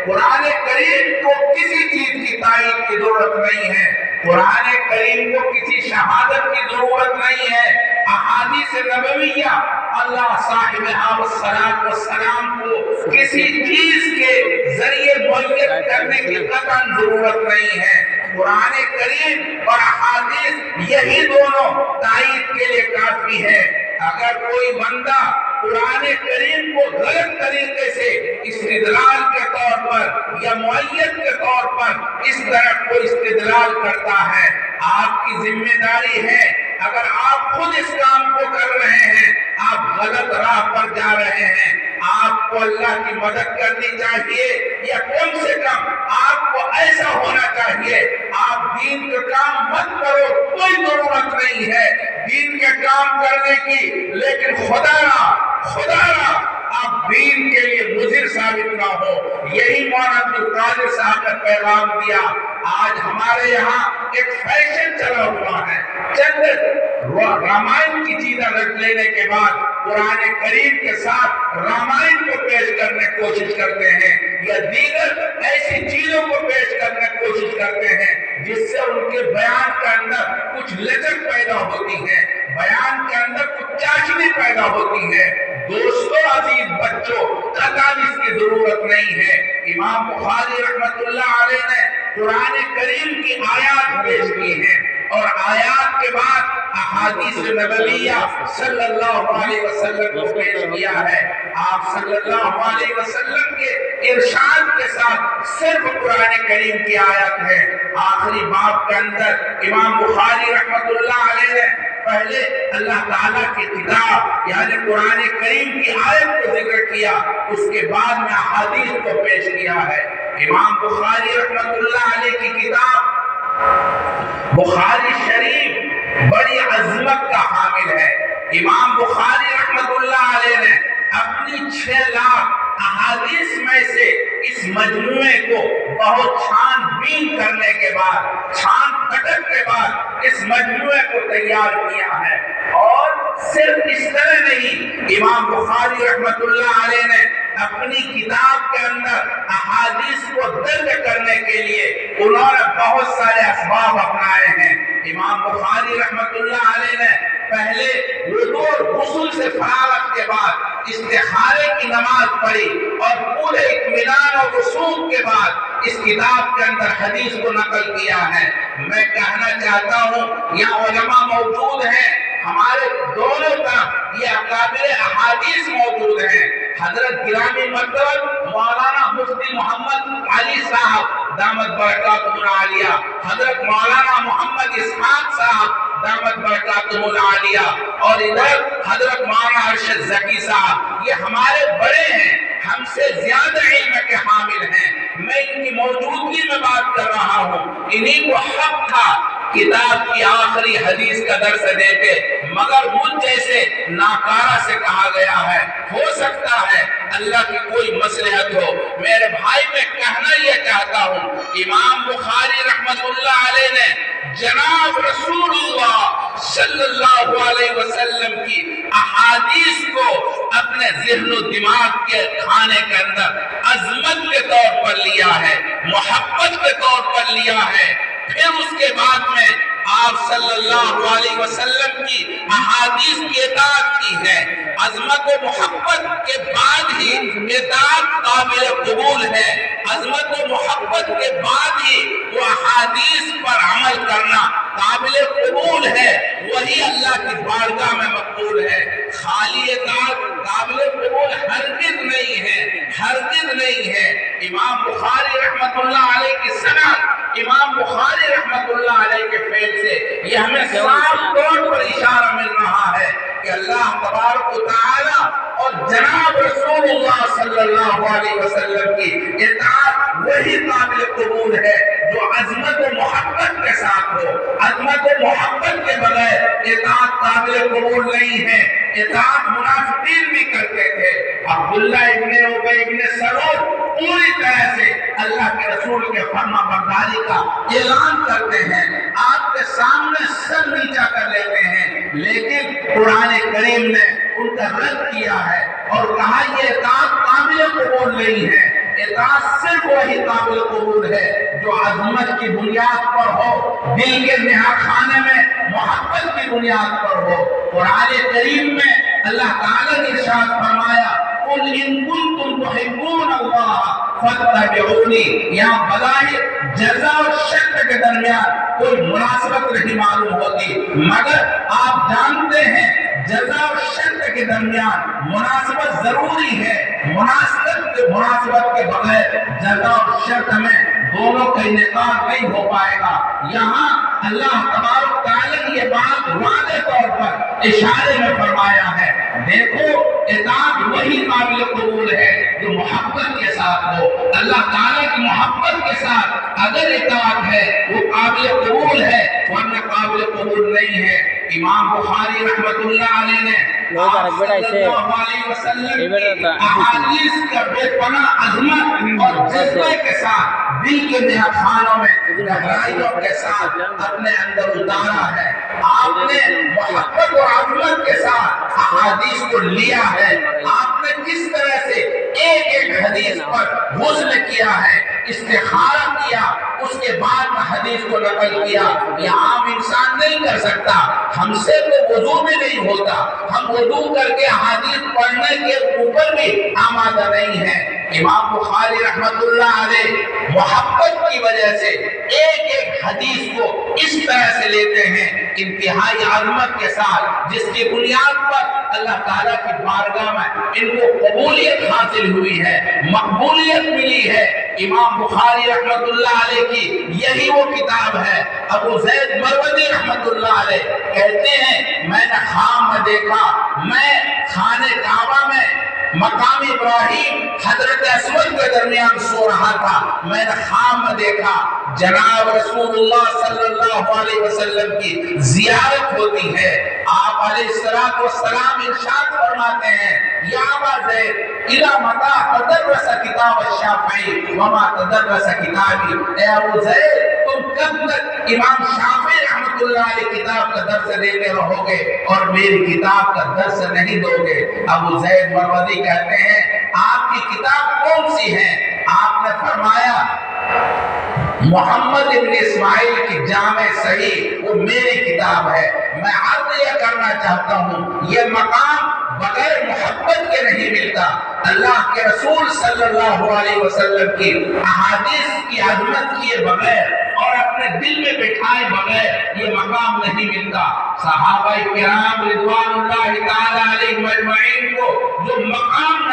قرآن کریم کو کسی چیز کی تائید کی ضرورت نہیں ہے، قرآن کریم کو کسی شہادت کی ضرورت نہیں ہے۔ احادیث نبویہ اللہ صاحب والسلام کو کسی چیز کے ذریعے معیت کرنے کی قطعاً ضرورت نہیں ہے۔ قرآن کریم اور احادیث یہی دونوں تائید کے لیے کافی ہے۔ اگر کوئی بندہ قرآن کریم کو غلط طریقے سے استدلال کے طور پر یا معیت کے طور پر اس طرح کوئی استدلال کرتا ہے، آپ کی ذمہ داری ہے، اگر آپ خود اس کام کو کر رہے ہیں، آپ غلط راہ پر جا رہے ہیں، آپ کو اللہ کی مدد کرنی چاہیے، یا کم سے کم آپ کو ایسا ہونا چاہیے آپ دین کا کام مت کرو، کوئی ضرورت نہیں ہے دین کے کام کرنے کی، لیکن خدا را آپ دین کے لیے مضر ثابت نہ ہو۔ یہی مولانا عبدالقادر صاحب نے پیغام دیا۔ آج ہمارے یہاں ایک فیشن چلا ہوا ہے، چند رامائن کی چیزیں رکھ لینے کے بعد قرآن کریم کے ساتھ رامائن کو پیش کرنے کی کوشش کرتے ہیں، یا دیگر ایسی چیزوں کو پیش کرنے کی کوشش کرتے ہیں جس سے ان کے بیان کے اندر کچھ لچک پیدا ہوتی ہے، بیان کے اندر کچھ چاشنی پیدا ہوتی ہے۔ دوستو، عزیز بچوں، قطعاً اس کی ضرورت نہیں ہے۔ امام بخاری رحمت اللہ علیہ نے قرآن کریم کی آیات پیش کی ہیں، اور آیات کے بعد احادیث نبویہ صلی اللہ علیہ وسلم کو پیش کیا ہے۔ آپ صلی اللہ علیہ وسلم کے ارشاد کے ساتھ صرف قرآن کریم کی آیت ہے۔ آخری باب کے اندر امام بخاری رحمت اللہ علیہ نے پہلے اللہ تعالیٰ کی کتاب یعنی قرآن کریم کی آیت کو ذکر کیا، اس کے بعد میں احادیث کو پیش کیا ہے۔ امام بخاری رحمت اللہ علیہ کی کتاب بخاری شریف بڑی عظمت کا حامل ہے۔ امام بخاری رحمت اللہ علیہ نے اپنی 6 لاکھ احادیث میں سے اس مجموعے کو بہت چھان بین کرنے کے بعد، چھان پھٹک کے بعد اس مجموعے کو تیار کیا ہے۔ اور صرف اس طرح نہیں، امام بخاری رحمت اللہ علیہ نے اپنی کتاب کے اندر احادیث کو درج کرنے کے لیے انہوں نے بہت سارے اسباب اپنائے ہیں۔ امام بخاری رحمت اللہ علیہ نے پہلے وضو اور غسل سے فراغت کے بعد استخارے کی نماز پڑھی، اور پورے اطمینان اور رسوخ کے بعد اس کتاب کے اندر حدیث کو نقل کیا ہے۔ میں کہنا چاہتا ہوں، یہاں علماء موجود ہیں، ہمارے دونوں طرف یہ اکابر احادیث موجود ہیں۔ حضرت گرامی مرتبہ مولانا مفتی محمد علی صاحب دامت برکاتہم العالیہ، حضرت مولانا محمد اسحاق صاحب دامت برکاتہم العالیہ، اور ادھر حضرت مولانا ارشد ذکی صاحب، یہ ہمارے بڑے ہیں، ہم سے زیادہ علم کے حامل ہیں۔ میں ان کی موجودگی میں بات کر رہا ہوں، انہیں کو حق تھا کتاب کی آخری حدیث کا درس دیتے، مگر مجھ جیسے ناکارہ سے کہا گیا ہے۔ ہو سکتا ہے اللہ کی کوئی مصلحت ہو۔ میرے بھائی، میں کہنا یہ چاہتا ہوں، امام بخاری رحمت اللہ علیہ نے جناب رسول اللہ صلی اللہ علیہ وسلم کی احادیث کو اپنے ذہن و دماغ کے کھانے کے اندر عظمت کے طور پر لیا ہے، محبت کے طور پر لیا ہے۔ پھر اس کے بعد میں آپ صلی اللہ علیہ وسلم کی احادیث کی اطاعت کی ہے۔ عظمت و محبت کے بعد ہی اطاعت قابل قبول ہے، عظمت و محبت کے بعد ہی وہ احادیث پر عمل کرنا قابل قبول ہے، وہی اللہ کی بارگاہ میں مقبول ہے۔ خالی اطاعت قابل قبول ہرگز نہیں ہے، ہرگز نہیں ہے۔ امام بخاری رحمت اللہ علیہ کی سند، امام بخاری رحمت اللہ علیہ کے فعل سے یہ ہمیں صاف طور پر اشارہ مل رہا ہے کہ اللہ تبارک و تعالی اور جناب رسول اللہ صلی اللہ علیہ وسلم کی اطاعت وہی قابل قبول ہے جو عظمت و محبت کے ساتھ ہو۔ عظمت و محبت کے بغیر اطاعت قابل قبول نہیں ہے۔ اطاعت منافقین بھی کرتے تھے۔ عبداللہ ابن ابی ابن سلول پوری طرح سے اللہ کے رسول کے فرما برداری کا اعلان کرتے ہیں، آپ کے سامنے سر نیچا کر لیتے ہیں، لیکن قرآن کریم نے ان کا رد کیا ہے اور کہا یہ اطاعت قابل قبول نہیں ہے۔ اطاعت صرف وہی قابل قبول ہے جو عظمت کی بنیاد پر ہو، دل کے نہا خانے میں محبت کی بنیاد پر ہو۔ قرآن کریم میں اللہ تعالیٰ نے ارشاد فرمایا قل ان کنتم تحبون اللہ فاتبعونی، یہاں بظاہر جزا اور شرط کے درمیان کوئی مناسبت نہیں معلوم ہوتی، مگر آپ جانتے ہیں جزا اور شرط کے درمیان مناسبت ضروری ہے۔ مناسبت کے بغیر جزا اور شرط میں دونوں کا انعقاد نہیں ہو پائے گا۔ یہاں اللہ تبارک تعالیٰ نے یہ بات واضح طور پر اشارے میں فرمایا ہے، دیکھو اطاعت وہی قابل قبول ہے جو محبت کے ساتھ ہو۔ اللہ تعالیٰ کی محبت کے ساتھ اگر اطاعت ہے وہ قابل قبول ہے، ورنہ قابل قبول نہیں ہے۔ امام بخاری رحمت اللہ علیہ نے آپ صلی اللہ علیہ وسلم کی احادیث کا بے پناہ عظمت اور جذبے کے ساتھ دل کے نہا خانوں میں گہرائیوں کے ساتھ اپنے اندر اتارا ہے۔ آپ نے محبت اور عظمت کے ساتھ احادیث کو لیا ہے۔ آپ نے کس طرح سے ایک ایک حدیث پر غسل کیا ہے، استخارہ کیا، اس کے بعد حدیث کو نقل کیا۔ یہ عام انسان نہیں کر سکتا، ہم سے تو وضو بھی نہیں ہوتا، ہم وضو کر کے حدیث پڑھنے کے اوپر بھی آمادہ نہیں ہے۔ امام بخاری رحمت اللہ علیہ محبت کی وجہ سے ایک ایک حدیث کو اس طرح سے لیتے ہیں انتہائی عظمت کے ساتھ، جس کی بنیاد پر اللہ تعالیٰ کی بارگاہ میں ان کو قبولیت حاصل ہوئی ہے، مقبولیت ملی ہے۔ امام بخاری رحمت اللہ علیہ کی یہی وہ کتاب ہے۔ ابو زید مروزی رحمت اللہ علیہ کہتے ہیں میں نے خواب میں دیکھا، میں خانہ کعبہ میں مقام ابراہیم حضرت اسود کے درمیان سو رہا تھا، میں نے خواب میں دیکھا جناب رسول اللہ صلی اللہ علیہ وسلم کی زیارت ہوتی ہے۔ آپ علیہ السلام ارشاد فرماتے ہیں یا ابا زید الی متی تدرس کتاب الشافعی وما تدرس کتابی، اے ابو زید تم کب تک امام شافعی رحمت اللہ علیہ کتاب کا درس دیتے رہو گے اور میری کتاب کا درس نہیں دو گے؟ ابو زید مروزی کہتے ہیں آپ کی کتاب کون سی ہے؟ آپ نے فرمایا محمد ابن اسماعیل کی جامع صحیح وہ میری کتاب ہے۔ میں عرض یہ کرنا چاہتا ہوں یہ مقام بغیر محبت کے نہیں ملتا۔ اللہ کے رسول صلی اللہ علیہ وسلم کی احادیث کی عظمت کیے بغیر اور اپنے دل میں بٹھائے بغیر یہ مقام نہیں ملتا۔ صحابہ کرام رضوان اللہ تعالی علیہم اجمعین کو جو مقام